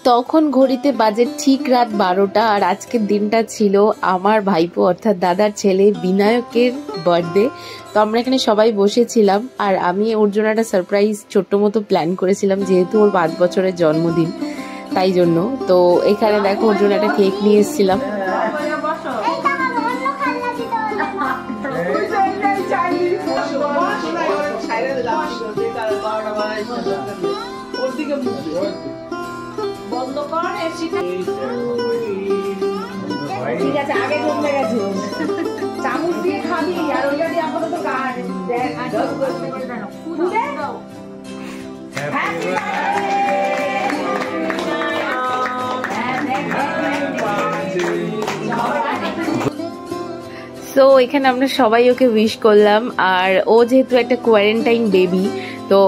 তখন ঘড়িতে বাজে ঠিক রাত 12টা। আর আজকের দিনটা ছিল আমার ভাইপো অর্থাৎ দাদার ছেলে বিনায়কের বার্থডে। তো আমরা এখানে সবাই বসেছিলাম আর আমি ওর জন্য একটা সারপ্রাইজ ছোট্ট মতো প্ল্যান করেছিলাম, যেহেতু ওর 5 বছরের জন্মদিন তাই জন্য। তো এখানে দেখো ওর জন্য একটা কেক নিয়ে এসেছিলাম। ঠিক আছে, আগে জমে গেছে, চামচ দিয়ে খাবি আর ওইটা দিয়ে আপাতত সো এখানে আমরা সবাই ওকে উইশ করলাম। আর ও যেহেতু একটা কোয়ারেন্টাইন বেবি, তো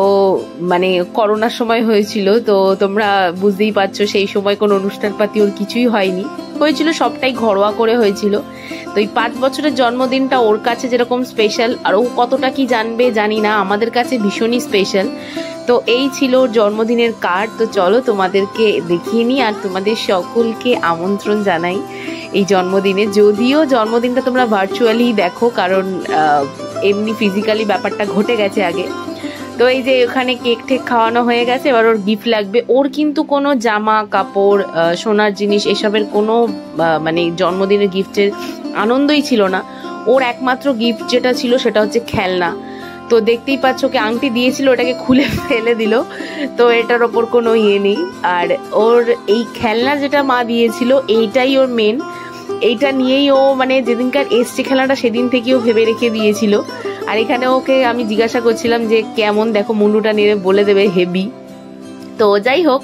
মানে করোনার সময় হয়েছিল, তো তোমরা বুঝতেই পারছো সেই সময় কোনো অনুষ্ঠান পাতি ওর কিছুই হয়নি, হয়েছিল সবটাই ঘরোয়া করে হয়েছিল। তো এই 5 বছরের জন্মদিনটা ওর কাছে যেরকম স্পেশাল, আর ও কতটা কি জানবে জানি না, আমাদের কাছে ভীষণই স্পেশাল। তো এই ছিল ওর জন্মদিনের কার্ড। তো চলো তোমাদেরকে দেখিয়ে নিই আর তোমাদের সকলকে আমন্ত্রণ জানাই এই জন্মদিনে। যদিও জন্মদিনটা তোমরা ভার্চুয়ালি দেখো, কারণ এমনি ফিজিক্যালি ব্যাপারটা ঘটে গেছে আগে। তো এই যে ওখানে কেক টেক খাওয়ানো হয়ে গেছে, এবার ওর গিফট লাগবে। ওর কিন্তু কোনো জামা কাপড় সোনার জিনিস এসবের কোনো মানে জন্মদিনের গিফটের আনন্দই ছিল না। ওর একমাত্র গিফট যেটা ছিল সেটা হচ্ছে খেলনা। তো দেখতেই পাচ্ছ ওকে আংটি দিয়েছিল, ওটাকে খুলে ফেলে দিল, তো এটার ওপর কোনো ইয়ে নেই। আর ওর এই খেলনা যেটা মা দিয়েছিল এইটাই ওর মেন, এইটা নিয়েই ও মানে যেদিনকার এসছে খেলনাটা সেদিন থেকেই ও ভেবে রেখে দিয়েছিল। আর এখানে ওকে আমি জিজ্ঞাসা করছিলাম যে কেমন, দেখো মুন্ডুটা নেড়ে বলে দেবে হেভি। তো যাই হোক,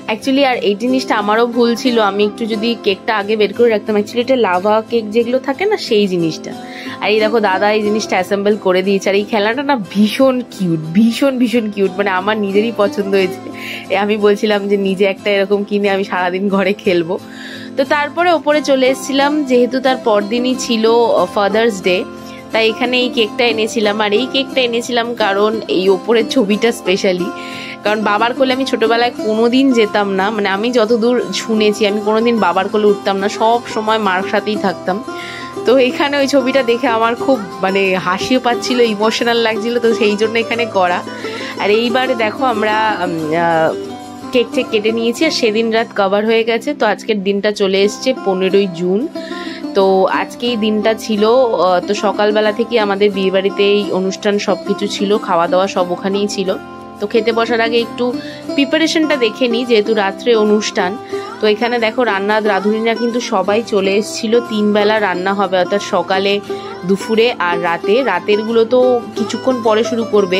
অ্যাকচুয়ালি আর এই জিনিসটা আমারও ভুল ছিল, আমি একটু যদি কেকটা আগে বের করে রাখতাম। অ্যাকচুয়ালি এটা লাভা কেক যেগুলো থাকে না, সেই জিনিসটা। আর এই দেখো দাদা এই জিনিসটা অ্যাসেম্বল করে দিয়েছে। আর এই খেলনাটা না ভীষণ কিউট, ভীষণ ভীষণ কিউট, মানে আমার নিজেরই পছন্দ হয়েছে। আমি বলছিলাম যে নিজে একটা এরকম কিনে আমি সারাদিন ঘরে খেলবো। তো তারপরে ওপরে চলে এসেছিলাম, যেহেতু তার পরদিনই ছিল ফাদার্স ডে, তাই এখানে এই কেকটা এনেছিলাম। আর এই কেকটা এনেছিলাম কারণ এই ওপরের ছবিটা স্পেশালি, কারণ বাবার কোলে আমি ছোটবেলায় কোনোদিন যেতাম না, মানে আমি যতদূর শুনেছি আমি কোনোদিন বাবার কোলে উঠতাম না, সব সময় মার সাথেই থাকতাম। তো এখানে ওই ছবিটা দেখে আমার খুব মানে হাসিও পাচ্ছিল, ইমোশনাল লাগছিল, তো সেই জন্য এখানে করা। আর এইবারে দেখো আমরা কেক টেক কেটে নিয়েছি আর সেদিন রাত কভার হয়ে গেছে। তো আজকের দিনটা চলে এসছে 15ই জুন। তো আজকে এই দিনটা ছিল, তো সকালবেলা থেকে আমাদের বিয়েবাড়িতে এই অনুষ্ঠান সব কিছু ছিল, খাওয়া দাওয়া সব ওখানেই ছিল। তো খেতে বসার আগে একটু প্রিপারেশনটা দেখে নিই, যেহেতু রাত্রে অনুষ্ঠান। তো এখানে দেখো রাঁধুনিরা কিন্তু সবাই চলে এসেছিল। 3 বেলা রান্না হবে, অর্থাৎ সকালে, দুপুরে আর রাতেরগুলো তো কিছুক্ষণ পরে শুরু করবে।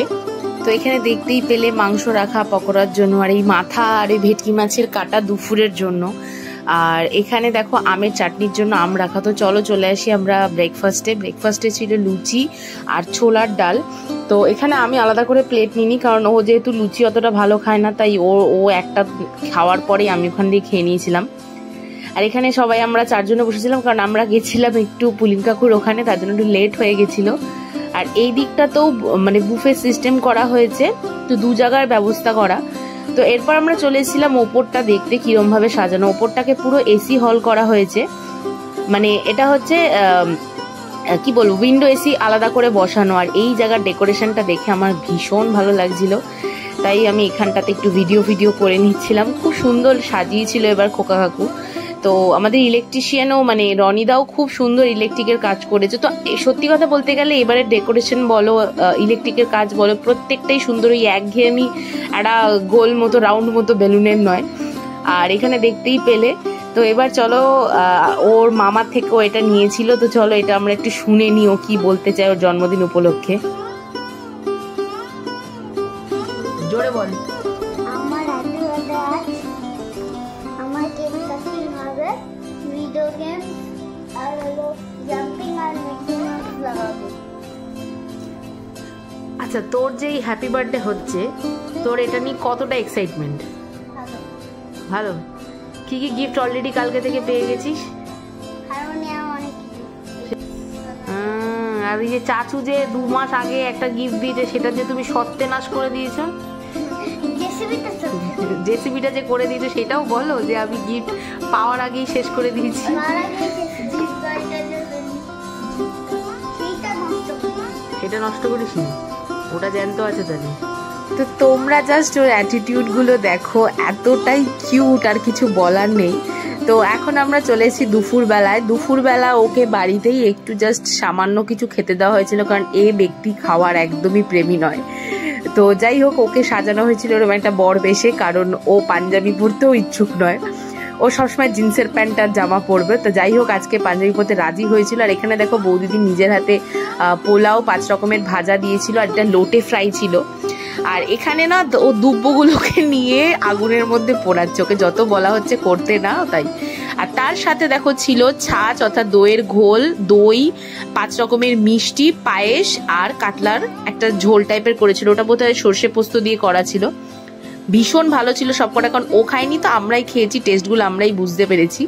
তো এখানে দেখতেই পেলে মাংস রাখা পকোড়ার জন্য, আর এই মাথা আর এই ভেটকি মাছের কাটা দুপুরের জন্য। আর এখানে দেখো আমের চাটনির জন্য আম রাখা। তো চলো চলে আসি আমরা ব্রেকফাস্টে ছিল লুচি আর ছোলার ডাল। তো এখানে আমি আলাদা করে প্লেট নিইনি, কারণ ও যেহেতু লুচি অতটা ভালো খায় না, তাই ও একটা খাওয়ার পরেই আমি ওখান দিয়ে খেয়ে নিয়েছিলাম। আর এখানে সবাই আমরা 4 জনে বসেছিলাম, কারণ আমরা গেছিলাম একটু পুলিন কাকুর ওখানে, তার জন্য একটু লেট হয়ে গেছিল। আর এই দিকটাতেও মানে বুফে সিস্টেম করা হয়েছে, তো 2 জায়গার ব্যবস্থা করা। তো এরপর আমরা চলে এসেছিলাম ওপরটা দেখতে কিরম ভাবে সাজানো। ওপরটাকে পুরো এসি হল করা হয়েছে, মানে এটা হচ্ছে কি বলবো, উইন্ডো এসি আলাদা করে বসানো। আর এই জায়গার ডেকোরেশনটা দেখে আমার ভীষণ ভালো লাগছিল, তাই আমি এখানটাতে একটু ভিডিও করে নিচ্ছিলাম। খুব সুন্দর সাজিয়েছিল এবার খোকা কাকু। তো আমাদের ইলেকট্রিশিয়ানও মানে রনিদাও খুব সুন্দর ইলেকট্রিকের কাজ করেছে। তো সত্যি কথা বলতে গেলে এবারে ডেকোরেশন বলো, ইলেকট্রিকের কাজ বলো, প্রত্যেকটাই সুন্দর। ওই একঘেয়েমি একটা গোল মতো রাউন্ড মতো বেলুনের নয়। আর এখানে দেখতেই পেলে। তো এবার চলো, ওর মামার থেকেও এটা নিয়েছিল, তো চলো এটা আমরা একটু শুনে নিই ও কি বলতে চায় ওর জন্মদিন উপলক্ষে। জোরে বল। আমার আমার কেক কাটিং হবে, ভিডিও গেম আর হলো জাম্পিং আর মিকি মাউস লাগাবো। আচ্ছা, তোর যেই হ্যাপি বার্থডে হচ্ছে, তোর এটা নিয়ে কতটা এক্সাইটমেন্ট? ভালো। কি কি গিফট অলরেডি কালকে থেকে পেয়ে গেছিস? আর এই যে চাচু যে 2 মাস আগে একটা গিফট দিয়েছে, সেটা যে তুমি সত্যনাশ করে দিয়েছো। জেসিবিটা যে করে দিয়েছো সেটাও বলো, যে আমি গিফট পাওয়ার আগেই শেষ করে দিয়েছি। সেটা নষ্ট করিস নি, ওটা জ্যান্ত আছে তাহলে। তো তোমরা জাস্ট ওর অ্যাটিটিউডগুলো দেখো, এতটাই কিউট, আর কিছু বলার নেই। তো এখন আমরা চলে এসেছি দুপুরবেলায়। দুপুরবেলা ওকে বাড়িতেই একটু জাস্ট সামান্য কিছু খেতে দেওয়া হয়েছিল, কারণ এ ব্যক্তি খাওয়ার একদমই প্রেমী নয়। তো যাই হোক, ওকে সাজানো হয়েছিল ওরকম একটা বর বেশে, কারণ ও পাঞ্জাবি পরতেও ইচ্ছুক নয়, ও সবসময় জিন্সের প্যান্ট আর জামা পরবে। তো যাই হোক, আজকে পাঞ্জাবি পরতে রাজি হয়েছিল। আর এখানে দেখো বৌদিদি নিজের হাতে পোলাও, 5 রকমের ভাজা দিয়েছিল, আর একটা লোটে ফ্রাই ছিল। আর এখানে না ও দুব্বগুলোকে নিয়ে আগুনের মধ্যে পোড়াচ্ছে, ওকে যত বলা হচ্ছে করতে না তাই। আর তার সাথে দেখো ছিল ছাঁচ অর্থাৎ দইয়ের ঘোল, দই, 5 রকমের মিষ্টি, পায়েস, আর কাতলার একটা ঝোল টাইপের করেছিল। ওটা বোধহয় সর্ষে পোস্ত দিয়ে করা ছিল, ভীষণ ভালো ছিল সবকটা। কারণ ও খায়নি তো আমরাই খেয়েছি, টেস্টগুলো আমরাই বুঝতে পেরেছি।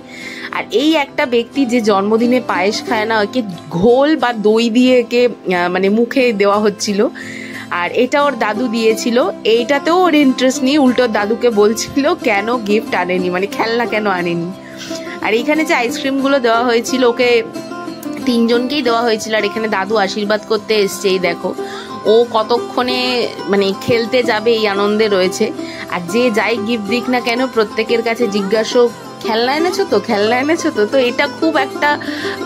আর এই একটা ব্যক্তি যে জন্মদিনে পায়েস খায় না, ওকে ঘোল বা দই দিয়ে একে মানে মুখে দেওয়া হচ্ছিল। আর এটা ওর দাদু দিয়েছিল, এইটাতেও ওর ইন্টারেস্ট নেই, উল্টো দাদুকে বলছিল কেন গিফট আনেনি, মানে খেলনা কেন আনেনি। আর এইখানে যে আইসক্রিমগুলো দেওয়া হয়েছিল ওকে 3 জনকেই দেওয়া হয়েছিল। আর এখানে দাদু আশীর্বাদ করতে এসছে, এই দেখো ও কতক্ষণে মানে খেলতে যাবে এই আনন্দে রয়েছে। আর যে যাই গিফট দিক না কেন প্রত্যেকের কাছে জিজ্ঞাসা খেলনা এনেছো তো, খেলনা এনেছো তো। তো এটা খুব একটা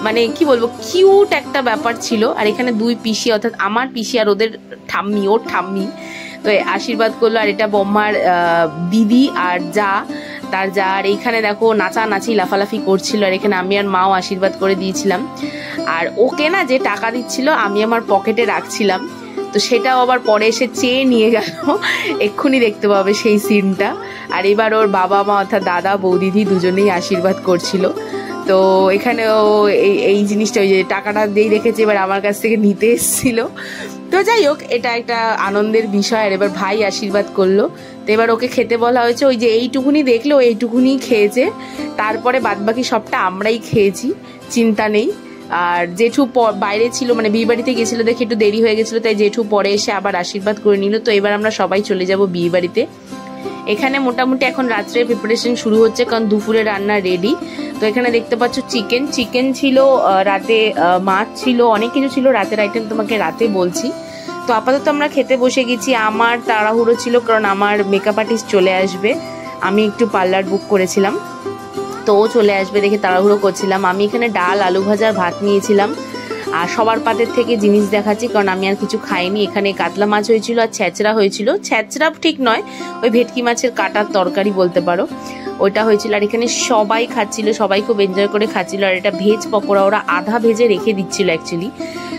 মানে কি বলবো কিউট একটা ব্যাপার ছিল। আর এখানে 2 পিসি অর্থাৎ আমার পিসি আর ওদের ঠাম্মি, ওর ঠাম্মি তো আশীর্বাদ করলো। আর এটা বম্মার দিদি আর যা, তার যা। আর এইখানে দেখো নাচানাচি লাফালাফি করছিল। আর এখানে আমি আর মাও আশীর্বাদ করে দিয়েছিলাম। আর ওকে না যে টাকা দিচ্ছিল আমি আমার পকেটে রাখছিলাম, তো সেটাও আবার পরে এসে চেয়ে নিয়ে গেল, এক্ষুনি দেখতে পাবে সেই সিনটা। আর এবার ওর বাবা মা অর্থাৎ দাদা বৌদিদি দুজনেই আশীর্বাদ করছিল। তো এখানে ও এই জিনিসটা ওই যে টাকাটা দিয়ে রেখেছে, এবার আমার কাছ থেকে নিতে এসেছিল। তো যাই হোক, এটা একটা আনন্দের বিষয়। আর এবার ভাই আশীর্বাদ করলো। তো এবার ওকে খেতে বলা হয়েছে, ওই যে এইটুকুনি দেখলে ও এইটুকুনি খেয়েছে, তারপরে বাদবাকি সবটা আমরাই খেয়েছি, চিন্তা নেই। আর জেঠু বাইরে ছিল, মানে বিয়ে বাড়িতে গেছিল দেখে একটু দেরি হয়ে গেছিল, তাই জেঠু পরে এসে আবার আশীর্বাদ করে নিল। তো এবার আমরা সবাই চলে যাব বিয়ে বাড়িতে। এখানে মোটামুটি এখন রাত্রে প্রিপারেশন শুরু হচ্ছে, কারণ দুপুরে রান্না রেডি। তো এখানে দেখতে পাচ্ছ চিকেন ছিল, রাতে মাছ ছিল, অনেক কিছু ছিল রাতের আইটেম, তোমাকে রাতে বলছি। তো আপাতত আমরা খেতে বসে গেছি। আমার তাড়াহুড়ো ছিল, কারণ আমার মেকআপ আর্টিস্ট চলে আসবে, আমি একটু পার্লার বুক করেছিলাম, তো ও চলে আসবে দেখে তাড়াহুড়ো করছিলাম। আমি এখানে ডাল, আলু ভাজার ভাত নিয়েছিলাম। আর সবার পাতের থেকে জিনিস দেখাচ্ছি, কারণ আমি আর কিছু খাইনি। এখানে কাতলা মাছ হয়েছিল আর ছ্যাঁচড়া হয়েছিল, ছ্যাঁচড়া ঠিক নয়, ওই ভেটকি মাছের কাটার তরকারি বলতে পারো, ওইটা হয়েছিল। আর এখানে সবাই খাচ্ছিল, সবাই খুব এনজয় করে খাচ্ছিল। আর এটা ভেজ পকোড়া, ওরা আধা ভেজে রেখে দিচ্ছিল অ্যাকচুয়ালি।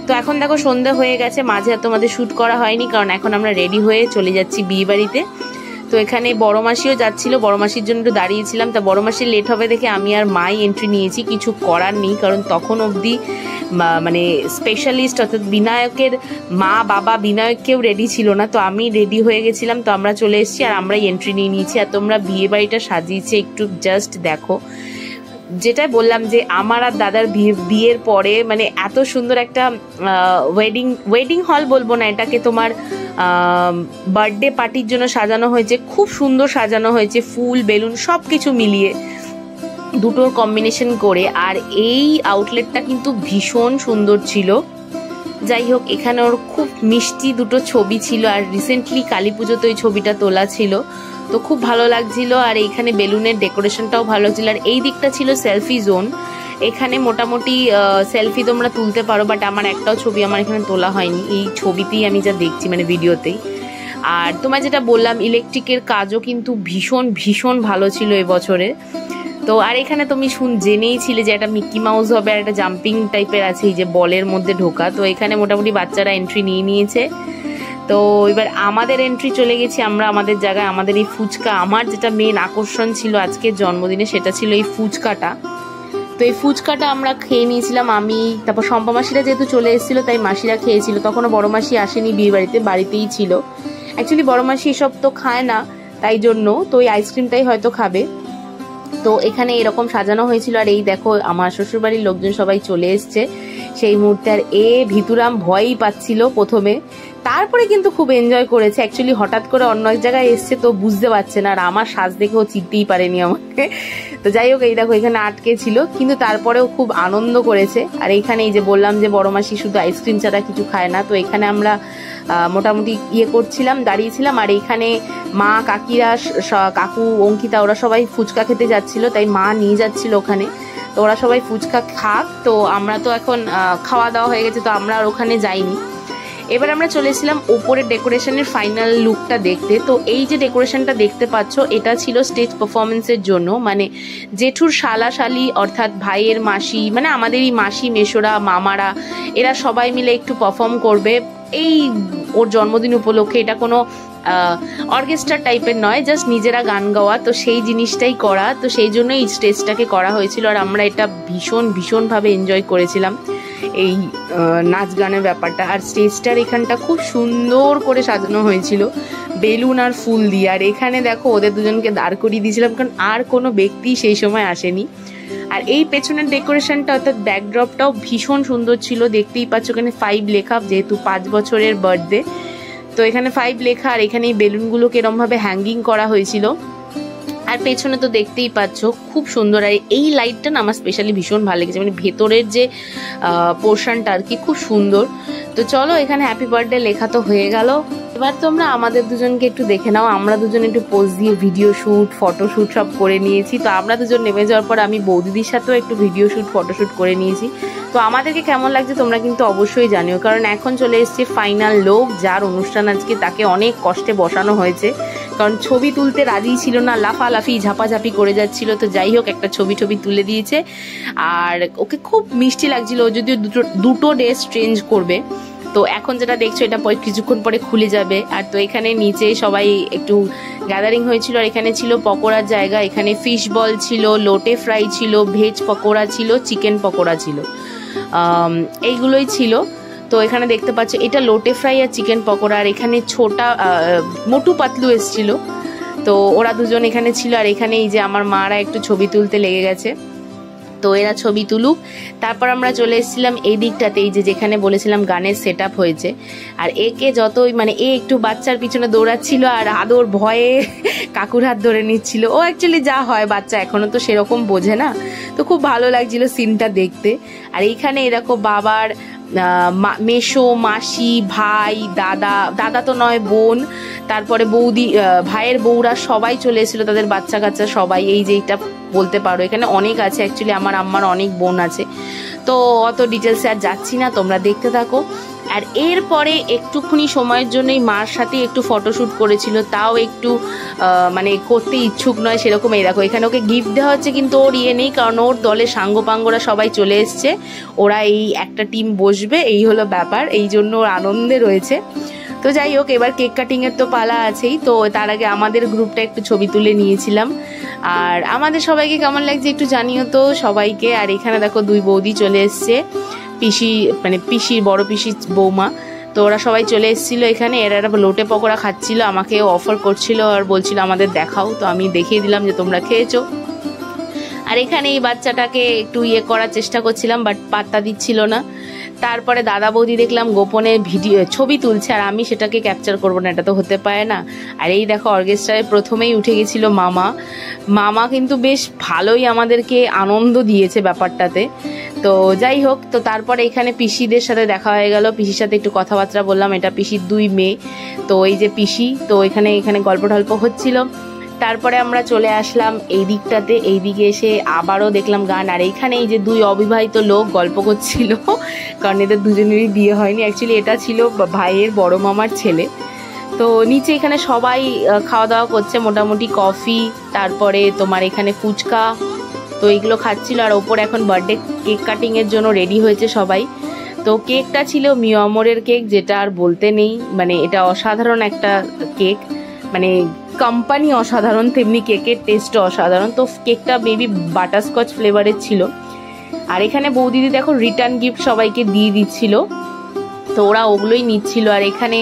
তো এখন দেখো সন্ধ্যা হয়ে গেছে, মাঝে আর তোমাদের শ্যুট করা হয়নি, কারণ এখন আমরা রেডি হয়ে চলে যাচ্ছি বিয়ে বাড়িতে। তো এখানে বড় মাসিও যাচ্ছিল, বড় মাসির জন্য একটু দাঁড়িয়েছিলাম। তা বড় মাসির লেট হবে দেখে আমি আর মাই এন্ট্রি নিয়েছি, কিছু করার নেই, কারণ তখন অবধি মানে স্পেশালিস্ট অর্থাৎ বিনায়কের মা বাবা বিনায়ককেও রেডি ছিল না, তো আমি রেডি হয়ে গেছিলাম। তো আমরা চলে এসেছি আর আমরাই এন্ট্রি নিয়ে নিয়েছি। আর তোমরা বিয়ে বাড়িটা সাজিয়েছে একটু জাস্ট দেখো। যেটাই বললাম যে আমার আর দাদার বিয়ের পরে মানে এত সুন্দর একটা ওয়েডিং হল বলবো না, এটাকে তোমার বার্থডে পার্টির জন্য সাজানো হয়েছে, খুব সুন্দর সাজানো হয়েছে, ফুল বেলুন সব কিছু মিলিয়ে দুটোর কম্বিনেশন করে। আর এই আউটলেটটা কিন্তু ভীষণ সুন্দর ছিল। যাই হোক, এখানে ওর খুব মিষ্টি দুটো ছবি ছিল, আর রিসেন্টলি কালী পুজোতে ওই ছবিটা তোলা ছিল, তো খুব ভালো লাগছিল। আর এইখানে বেলুনের ডেকোরেশনটাও ভালো ছিল। আর এই দিকটা ছিল সেলফি জোন, এখানে মোটামুটি সেলফি তোমরা তুলতে পারো, বাট আমার একটাও ছবি আমার এখানে তোলা হয়নি, এই ছবিতেই আমি যা দেখছি মানে ভিডিওতেই। আর তোমার যেটা বললাম ইলেকট্রিকের কাজও কিন্তু ভীষণ ভীষণ ভালো ছিল এবছরে। তো আর এখানে তুমি জেনেই ছিলে যে একটা মিকি মাউস হবে আর একটা জাম্পিং টাইপের আছে, এই যে বলের মধ্যে ঢোকা। তো এখানে মোটামুটি বাচ্চারা এন্ট্রি নিয়ে নিয়েছে। তো এবার আমাদের এন্ট্রি চলে গেছি আমরা আমাদের জায়গায়। আমাদের এই ফুচকা, আমার যেটা মেন আকর্ষণ ছিল আজকের জন্মদিনে সেটা ছিল এই ফুচকাটা। তো এই ফুচকাটা আমরা খেয়ে নিয়েছিলাম আমি, তারপর শম্পা মাসিরা যেহেতু চলে এসেছিলো তাই মাসিরা খেয়েছিল, তখনও বড় মাসি আসেনি বিয়ে বাড়িতে, বাড়িতেই ছিল। অ্যাকচুয়ালি বড় মাসি এসব তো খায় না, তাই জন্য তো ওই আইসক্রিমটাই হয়তো খাবে। তো এখানে এরকম সাজানো হয়েছিল। আর এই দেখো আমার শ্বশুরবাড়ির লোকজন সবাই চলে এসছে সেই মুহূর্তে। আর ভিতুরাম ভয়ই পাচ্ছিল প্রথমে তারপরে কিন্তু খুব এনজয় করেছে। অ্যাকচুয়ালি হঠাৎ করে অন্য এক জায়গায় এসছে তো বুঝতে পারছে না, আর আমার সাজ দেখেও চিনতেই পারেনি আমাকে। তো যাই হোক, এই দেখো এখানে আটকে ছিল, কিন্তু তারপরেও খুব আনন্দ করেছে। আর এইখানে এই যে বললাম যে বড় মাসি শুধু আইসক্রিম ছাড়া কিছু খায় না, তো এখানে আমরা মোটামুটি করছিলাম, দাঁড়িয়েছিলাম। আর এইখানে মা, কাকিরা, কাকু, অঙ্কিতা ওরা সবাই ফুচকা খেতে যাচ্ছিল, তাই মা নিয়ে যাচ্ছিল ওখানে। তো ওরা সবাই ফুচকা খাক, তো আমরা তো এখন খাওয়া দাওয়া হয়ে গেছে, তো আমরা আর ওখানে যাইনি। এবার আমরা চলেছিলাম ওপরের ডেকোরেশনের ফাইনাল লুকটা দেখতে। তো এই যে ডেকোরেশনটা দেখতে পাচ্ছ, এটা ছিল স্টেজ পারফরমেন্সের জন্য, মানে জেঠুর শালা শালি অর্থাৎ ভাইয়ের মাসি, মানে আমাদের এই মাসি মেশোরা মামারা এরা সবাই মিলে একটু পারফর্ম করবে এই ওর জন্মদিন উপলক্ষে। এটা কোনো অর্কেস্ট্রা টাইপের নয়, জাস্ট নিজেরা গান গাওয়া, তো সেই জিনিসটাই করা। তো সেই জন্য এই স্টেজটাকে করা হয়েছিল, আর আমরা এটা ভীষণভাবে এনজয় করেছিলাম এই নাচ গানের ব্যাপারটা। আর স্টেজটার এখানটা খুব সুন্দর করে সাজানো হয়েছিল বেলুন আর ফুল দিয়ে। আর এখানে দেখো ওদের দুজনকে দাঁড় করিয়ে দিয়েছিলাম, কারণ আর কোনো ব্যক্তি সেই সময় আসেনি। আর এই পেছনের ডেকোরেশনটা অর্থাৎ ব্যাকড্রপটাও ভীষণ সুন্দর ছিল, দেখতেই পাচ্ছ এখানে 5 লেখা, যেহেতু 5 বছরের বার্থডে, তো এখানে 5 লেখা। আর এখানে এই বেলুনগুলোকে এরমভাবে হ্যাঙ্গিং করা হয়েছিল। আর পেছনে তো দেখতেই পাচ্ছ খুব সুন্দর। আর এই লাইটটা না আমার স্পেশালি ভীষণ ভালো লেগেছে, মানে ভেতরের যে পোর্শনটা আর কি খুব সুন্দর। তো চলো, এখানে হ্যাপি বার্থডে লেখা তো হয়ে গেল। এবার তোমরা আমাদের দুজনকে একটু দেখে নাও। আমরা দুজন একটু পোজ দিয়ে ভিডিও শ্যুট, ফটোশ্যুট সব করে নিয়েছি। তো আমরা দুজন নেমে যাওয়ার পর আমি বৌদিদির সাথেও একটু ভিডিও শ্যুট, ফটোশ্যুট করে নিয়েছি। তো আমাদেরকে কেমন লাগছে তোমরা কিন্তু অবশ্যই জানিও, কারণ এখন চলে এসছে ফাইনাল লোক, যার অনুষ্ঠান আজকে, তাকে অনেক কষ্টে বসানো হয়েছে, কারণ ছবি তুলতে রাজি ছিল না, লাফালাফি ঝাপাঝাপি করে যাচ্ছিল। তো যাই হোক, একটা ছবি তুলে দিয়েছে, আর ওকে খুব মিষ্টি লাগছিল। ও যদিও দুটো ড্রেস চেঞ্জ করবে, তো এখন যেটা দেখছো এটা কিছুক্ষণ পরে খুলে যাবে। আর তো এখানে নিচে সবাই একটু গ্যাদারিং হয়েছিল, আর এখানে ছিল পকোড়ার জায়গা। এখানে ফিশ বল ছিল, লোটে ফ্রাই ছিল, ভেজ পকোড়া ছিল, চিকেন পকোড়া ছিল, এইগুলোই ছিল। তো এখানে দেখতে পাচ্ছ এটা লোটে ফ্রাই আর চিকেন পকোড়া। আর এখানে ছোটা মোটু পাতলু এসেছিল, তো ওরা দুজন এখানে ছিল। আর এখানে এই যে আমার মারা একটু ছবি তুলতে লেগে গেছে, তো এরা ছবি তুলুক। তারপর আমরা চলে এসেছিলাম এই দিকটাতে, এই যে যেখানে বলেছিলাম গানের সেট আপ হয়েছে। আর একে যতই মানে এ একটু বাচ্চার পিছনে দৌড়াচ্ছিল, আর আদর ভয়ে কাকুর হাত ধরে নিচ্ছিল। ও অ্যাকচুয়ালি যা হয়, বাচ্চা এখনো তো সেরকম বোঝে না, তো খুব ভালো লাগছিল সিনটা দেখতে। আর এইখানে এরকম বাবার মেশো, মাসি, ভাই, দাদা তো নয় বোন, তারপরে বৌদি, ভাইয়ের বউরা সবাই চলে এসেছিল, তাদের বাচ্চা কাচ্চা সবাই। এই যে এটা বলতে পারো এখানে অনেক আছে, অ্যাকচুয়ালি আমার আম্মার অনেক বোন আছে, তো অত ডিটেলসে আর যাচ্ছি না, তোমরা দেখতে থাকো। আর এরপরে একটুখানি সময়ের জন্যই মার সাথে একটু ফটোশ্যুট করেছিল, তাও একটু মানে করতে ইচ্ছুক নয় সেরকম। এই দেখো এখানে ওকে গিফট দেওয়া হচ্ছে, কিন্তু ওর নেই, কারণ ওর দলের সাঙ্গপাঙ্গরা সবাই চলে এসছে, ওরা এই একটা টিম বসবে, এই হলো ব্যাপার, এই জন্য ওর আনন্দে রয়েছে। তো যাই হোক, এবার কেক কাটিংয়ের তো পালা আছেই, তো তার আগে আমাদের গ্রুপটা একটু ছবি তুলে নিয়েছিলাম। আর আমাদের সবাইকে কেমন লাগছে একটু জানিও তো সবাইকে। আর এখানে দেখো 2 বৌদি চলে এসছে, পিসি মানে পিসির বড় পিসির বৌমা, তো ওরা সবাই চলে এসেছিলো এখানে। এরা লোটে পকোড়া খাচ্ছিল, আমাকে অফার করছিল আর বলছিল আমাদের দেখাও, তো আমি দেখিয়ে দিলাম যে তোমরা খেয়েছো। আর এখানে এই বাচ্চাটাকে একটু করার চেষ্টা করছিলাম, বাট পাত্তা দিচ্ছিল না। তারপরে দাদা বৌদি দেখলাম গোপনে ছবি তুলছে, আর আমি সেটাকে ক্যাপচার করবো না, এটা তো হতে পারে না। আর এই দেখো অর্কেস্ট্রায় প্রথমেই উঠে গেছিল মামা কিন্তু বেশ ভালোই আমাদেরকে আনন্দ দিয়েছে ব্যাপারটাতে। তো যাই হোক, তো তারপরে এখানে পিসিদের সাথে দেখা হয়ে গেল, পিসির সাথে একটু কথাবার্তা বললাম। এটা পিসির 2 মেয়ে, তো এই যে পিসি, তো এখানে গল্প টল্প হচ্ছিল। তারপরে আমরা চলে আসলাম এই দিকটাতে, এই দিকে এসে আবারও দেখলাম গান। আর এইখানে এই যে 2 অবিবাহিত লোক গল্প করছিল, কারণ এদের দুজনেরই বিয়ে হয়নি। অ্যাকচুয়ালি এটা ছিল ভাইয়ের বড় মামার ছেলে। তো নিচে এখানে সবাই খাওয়া দাওয়া করছে, মোটামুটি কফি, তারপরে তোমার এখানে ফুচকা, তো এইগুলো খাচ্ছিল। আর ওপর এখন বার্থডে কেক কাটিংয়ের জন্য রেডি হয়েছে সবাই। তো কেকটা ছিল মিয়ামরের কেক, যেটা আর বলতে নেই, মানে এটা অসাধারণ একটা কেক, মানে কোম্পানি অসাধারণ, তেমনি কেকের টেস্টও অসাধারণ। তো কেকটা বেবি বাটারস্কচ ফ্লেভারের ছিল। আর এখানে বৌদিদি দেখো রিটার্ন গিফট সবাইকে দিয়ে দিচ্ছিল, তো ওরা ওগুলোই নিচ্ছিল। আর এখানে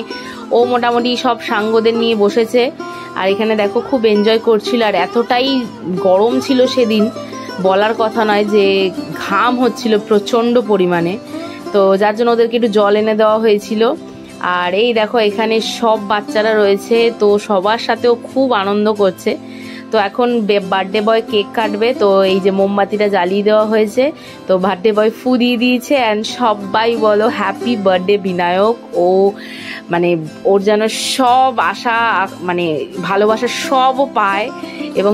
ও মোটামুটি সব সাঙ্গদের নিয়ে বসেছে, আর এখানে দেখো খুব এনজয় করছিল। আর এতটাই গরম ছিল সেদিন, বলার কথা নয়, যে ঘাম হচ্ছিল প্রচণ্ড পরিমাণে, তো যার জন্য ওদেরকে একটু জল এনে দেওয়া হয়েছিল। আর এই দেখো এখানে সব বাচ্চারা রয়েছে, তো সবার সাথেও খুব আনন্দ করছে। তো এখন বার্থডে বয় কেক কাটবে, তো এই যে মোমবাতিটা জ্বালিয়ে দেওয়া হয়েছে, তো বার্থডে বয় ফু দিয়ে দিয়েছে। অ্যান্ড সবাই বলো হ্যাপি বার্থডে বিনায়ক। ও মানে ওর যেন সব আশা মানে ভালোবাসা সবও পায় এবং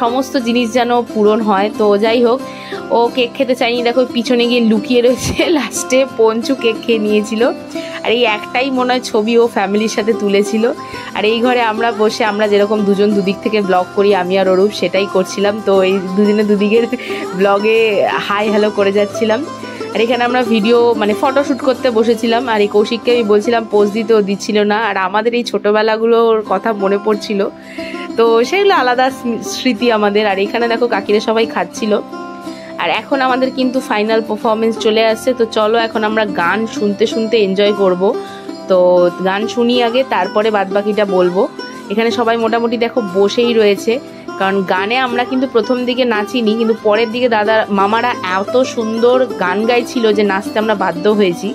সমস্ত জিনিস যেন পূরণ হয়। তো যাই হোক, ও কেক খেতে চাইনি, দেখো পিছনে গিয়ে লুকিয়ে রয়েছে। লাস্টে পঞ্চু কেক খেয়ে নিয়েছিল। আর এই একটাই মনে হয় ছবি ও ফ্যামিলির সাথে তুলেছিল। আর এই ঘরে আমরা বসে আমরা যেরকম দুজন দুদিক থেকে ব্লগ করি, আমি আর অরূপ সেটাই করছিলাম। তো এই দুজনে দুদিকের ব্লগে হাই হ্যালো করে যাচ্ছিলাম। আর এখানে আমরা ভিডিও মানে ফটোশ্যুট করতে বসেছিলাম। আর এই কৌশিককে আমি বলছিলাম পোজ দিতেও দিচ্ছিল না। আর আমাদের এই ছোটোবেলাগুলোর কথা মনে পড়ছিল, তো সেগুলো আলাদা স্মৃতি আমাদের। আর এখানে দেখো কাকিরা সবাই খাচ্ছিল। আর এখন আমাদের কিন্তু ফাইনাল পারফরমেন্স চলে আসছে। তো চলো এখন আমরা গান শুনতে শুনতে এনজয় করব। তো গান শুনি আগে, তারপরে বাদবাকিটা বলবো। এখানে সবাই মোটামুটি দেখো বসেই রয়েছে, কারণ গানে আমরা কিন্তু প্রথম দিকে নাচিনি, কিন্তু পরের দিকে মামারা এত সুন্দর গান গাইছিল যে নাচতে আমরা বাধ্য হয়েছি।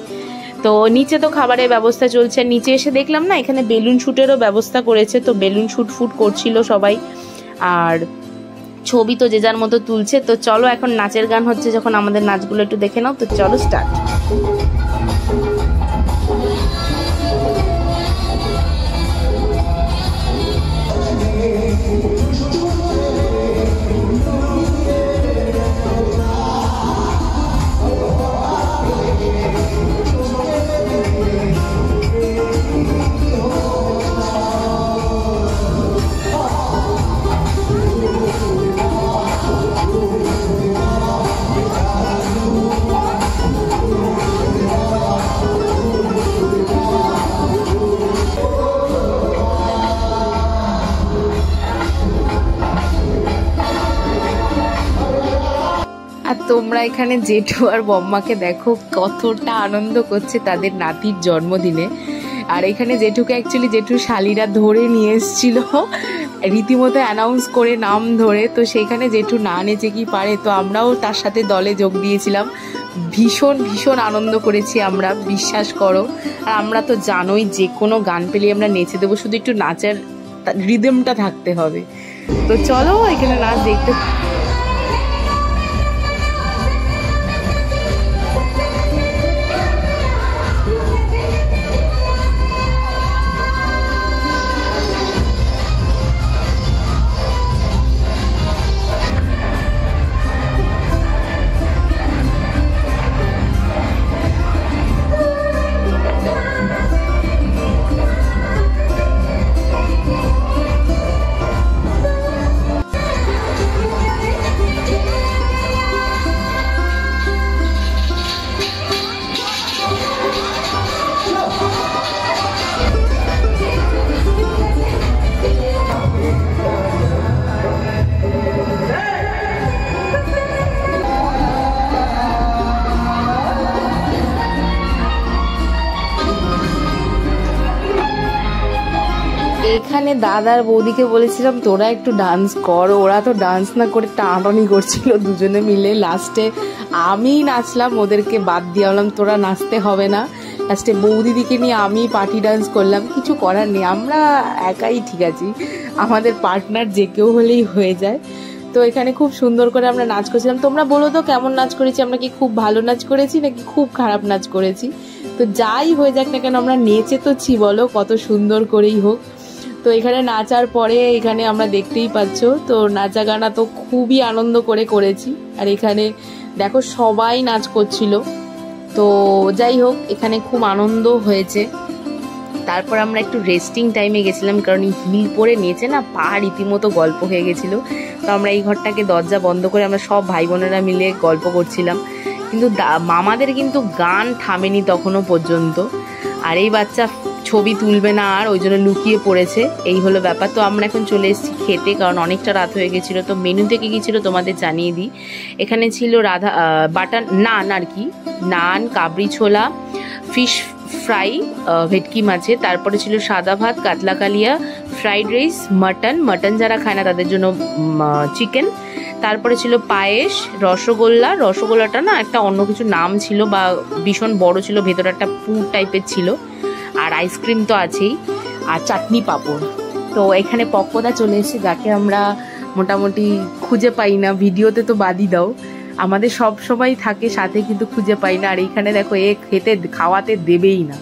তো নিচে তো খাবারের ব্যবস্থা চলছে। নিচে এসে দেখলাম না এখানে বেলুন শুটেরও ব্যবস্থা করেছে, তো বেলুন শুট করছিল সবাই। আর ছবি তো যে যার মতো তুলছে। তো চলো এখন নাচের গান হচ্ছে, যখন আমাদের নাচগুলো একটু দেখে নাও। তো চলো স্টার্ট। আর তোমরা এখানে জেঠু আর বম্মাকে দেখো কতটা আনন্দ করছে তাদের নাতির জন্মদিনে। আর এখানে জেঠুকে অ্যাকচুয়ালি জেঠুর শালিরা ধরে নিয়ে এসেছিল রীতিমতো অ্যানাউন্স করে নাম ধরে। তো সেখানে জেঠু না নেচে কি পারে, তো আমরাও তার সাথে দলে যোগ দিয়েছিলাম। ভীষণ ভীষণ আনন্দ করেছি আমরা, বিশ্বাস করো। আর আমরা তো জানোই যে কোনো গান পেলে আমরা নেচে দেবো, শুধু একটু নাচের রিদমটা থাকতে হবে। তো চলো এখানে নাচ দেখতে। এখানে দাদার বৌদিকে বলেছিলাম তোরা একটু ডান্স কর, ওরা তো ডান্স না করে টানাটানি করছিল দুজনে মিলে। লাস্টে আমি নাচলাম, ওদেরকে বাদ দিয়ে বললাম তোরা নাচতে হবে না। লাস্টে বৌদিদিকে নিয়ে আমি পার্টি ডান্স করলাম। কিছু করার নেই, আমরা একাই ঠিক আছি, আমাদের পার্টনার যে কেউ হলেই হয়ে যায়। তো এখানে খুব সুন্দর করে আমরা নাচ করছিলাম। তোমরা বলো তো কেমন নাচ করেছি, আমরা কি খুব ভালো নাচ করেছি নাকি খুব খারাপ নাচ করেছি? তো যাই হয়ে যাক না কেন আমরা নেচে তো ছি, বলো কত সুন্দর করেই হোক। তো এখানে নাচার পরে এখানে আমরা দেখতেই পাচ্ছ, তো নাচা গানা তো খুবই আনন্দ করে করেছি। আর এখানে দেখো সবাই নাচ করছিল। তো যাই হোক এখানে খুব আনন্দ হয়েছে। তারপর আমরা একটু রেস্টিং টাইমে গেছিলাম, কারণ এই হিল পরে নেচে না পা রীতিমতো গল্প হয়ে গেছিলো। তো আমরা এই ঘরটাকে দরজা বন্ধ করে আমরা সব ভাই বোনেরা মিলে গল্প করছিলাম। কিন্তু মামাদের কিন্তু গান থামেনি তখনও পর্যন্ত। আর এই বাচ্চা ছবি তুলবে না, আর ওই জন্য লুকিয়ে পড়েছে, এই হলো ব্যাপার। তো আমরা এখন চলে এসেছি খেতে, কারণ অনেকটা রাত হয়ে গেছিলো। তো মেনুতে কী কী ছিল তোমাদের জানিয়ে দিই। এখানে ছিল বাটার নান, আর কি নান, কাবরি ছোলা, ফিশ ফ্রাই ভেটকি মাছে, তারপরে ছিল সাদা ভাত, কাতলা কালিয়া, ফ্রাইড রাইস, মাটন যারা খায় না তাদের জন্য চিকেন, তারপরে ছিল পায়েস, রসগোল্লাটা না একটা অন্য কিছু নাম ছিল বা ভীষণ বড় ছিল, ভেতরে একটা পুর টাইপের ছিল। আর আইসক্রিম তো আছেই, আর চাটনি পাঁপড়। তো এখানে পপ্পদা চলে এসেছে, যাকে আমরা মোটামুটি খুঁজে পাই না, ভিডিওতে তো বাদই দাও, আমাদের সব সময় থাকে সাথে, কিন্তু খুঁজে পাই না। আর এইখানে দেখো এ খাওয়াতে দেবেই না।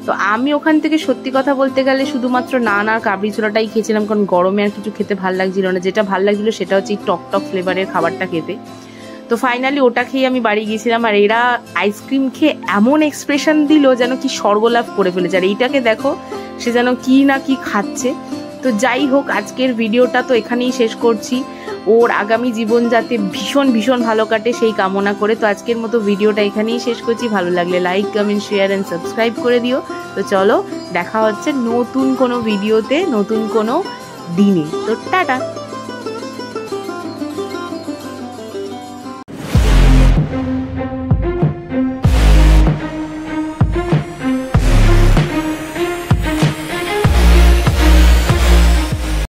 তো আমি ওখান থেকে সত্যি কথা বলতে গেলে শুধুমাত্র নান আর কাবলি ছোলাটাই খেয়েছিলাম, কারণ গরমে আর কিছু খেতে ভাল লাগছিল না। যেটা ভাল লাগছিল সেটা হচ্ছে এই টক টক ফ্লেভারের খাবারটা খেতে। তো ফাইনালি ওটা খেয়ে আমি বাড়ি গিয়েছিলাম। আর এরা আইসক্রিম খেয়ে এমন এক্সপ্রেশন দিল যেন কি স্বর্গলাভ করে ফেলেছে। আর এইটাকে দেখো, সে যেন কি না কি খাচ্ছে। তো যাই হোক, আজকের ভিডিওটা তো এখানেই শেষ করছি। ওর আগামী জীবন যাতে ভীষণ ভীষণ ভালো কাটে সেই কামনা করে। তো আজকের মতো ভিডিওটা এখানেই শেষ করছি। ভালো লাগলে like, comment, share and subscribe করে দিও। তো চলো, দেখা হচ্ছে নতুন কোনো ভিডিওতে, নতুন কোনো দিনে। তো টাটা।